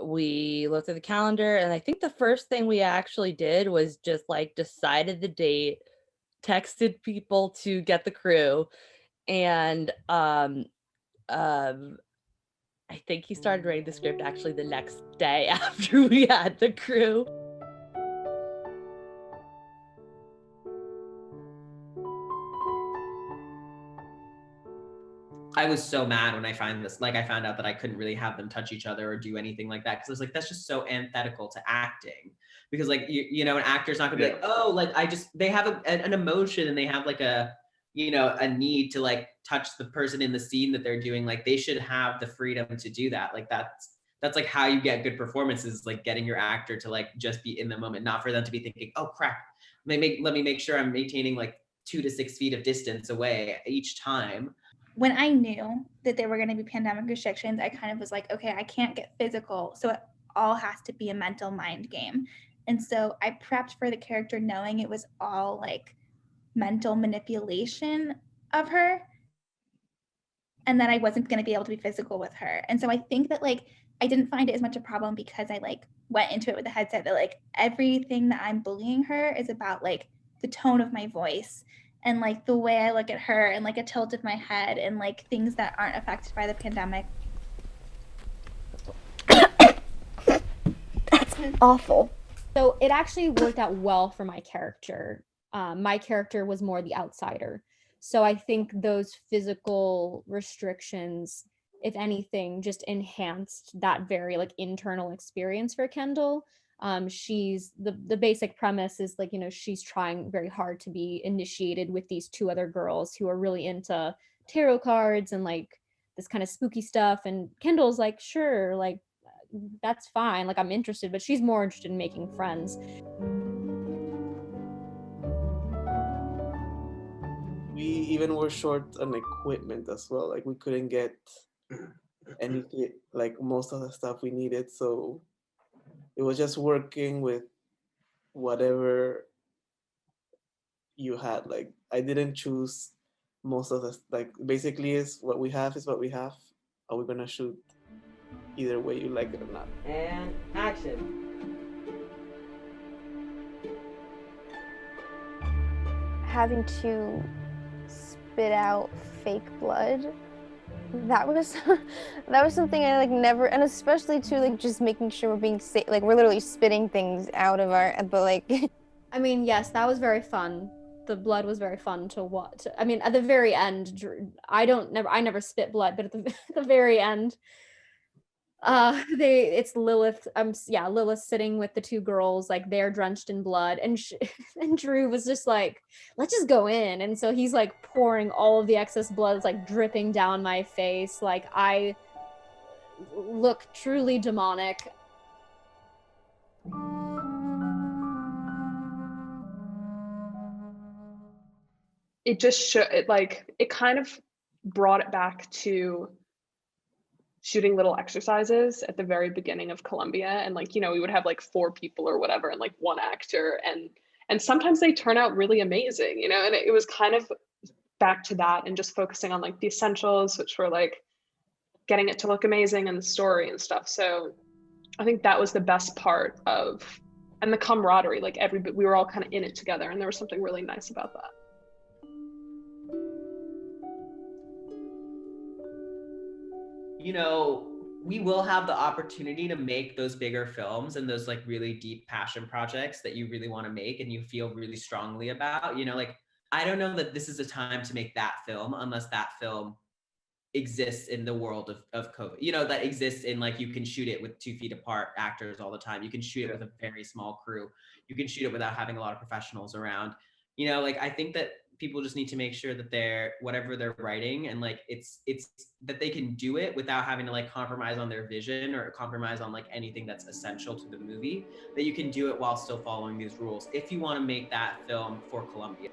we looked at the calendar, and I think the first thing we actually did was just like decided the date, texted people to get the crew, and um I think he started writing the script actually the next day after we had the crew. I was so mad when I found out that I couldn't really have them touch each other or do anything like that. Cause I was like, that's just so antithetical to acting. Because like, an actor's not gonna be like, oh, like they have an emotion and they have like a need to like touch the person in the scene that they're doing. Like they should have the freedom to do that. Like that's like how you get good performances, like getting your actor to like just be in the moment, not for them to be thinking, oh crap, let me make sure I'm maintaining like 2 to 6 feet of distance away each time. When I knew that there were going to be pandemic restrictions, I kind of was like, okay, I can't get physical, so it all has to be a mental mind game. And so I prepped for the character knowing it was all like mental manipulation of her, and that I wasn't going to be able to be physical with her. And so I think that like I didn't find it as much a problem because I like went into it with the headset that like everything that I'm bullying her is about like the tone of my voice and like the way I look at her and like a tilt of my head and like things that aren't affected by the pandemic. That's awful. So it actually worked out well for my character. My character was more the outsider. So I think those physical restrictions, if anything, just enhanced that very like internal experience for Kendall. She's the basic premise is like, she's trying very hard to be initiated with these two other girls who are really into tarot cards and like this kind of spooky stuff. And Kendall's like, sure, like that's fine. Like I'm interested, but she's more interested in making friends. We even were short on equipment as well. Like we couldn't get anything, like most of the stuff we needed. So it was just working with whatever you had. Like I didn't choose most of the, like basically is what we have is what we have. Are we gonna shoot either way you like it or not? And action. Having to spit out fake blood, that was that was something I like never, and especially too like just making sure we're being safe, like we're literally spitting things out of our, but like I mean, yes, that was very fun. The blood was very fun to watch. I mean, at the very end, I never spit blood, but at the very end, it's Lilith. Lilith sitting with the two girls, like they're drenched in blood, and and Drew was just like, let's just go in. And so he's like pouring all of the excess blood, it's like dripping down my face. Like I look truly demonic. It just it kind of brought it back to shooting little exercises at the very beginning of Columbia, and like we would have like 4 people or whatever and like 1 actor, and sometimes they turn out really amazing, and it was kind of back to that and just focusing on like the essentials, which were like getting it to look amazing and the story and stuff. So I think that was the best part of, and the camaraderie, like we were all kind of in it together, and there was something really nice about that. We will have the opportunity to make those bigger films and those like really deep passion projects that you really want to make and you feel really strongly about. Like I don't know that this is a time to make that film unless that film exists in the world of COVID. That exists in like you can shoot it with 2 feet apart actors all the time. You can shoot it with a very small crew. You can shoot it without having a lot of professionals around. Like I think that people just need to make sure that whatever they're writing and like it's that they can do it without having to like compromise on their vision or compromise on like anything that's essential to the movie, that you can do it while still following these rules if you want to make that film for Columbia.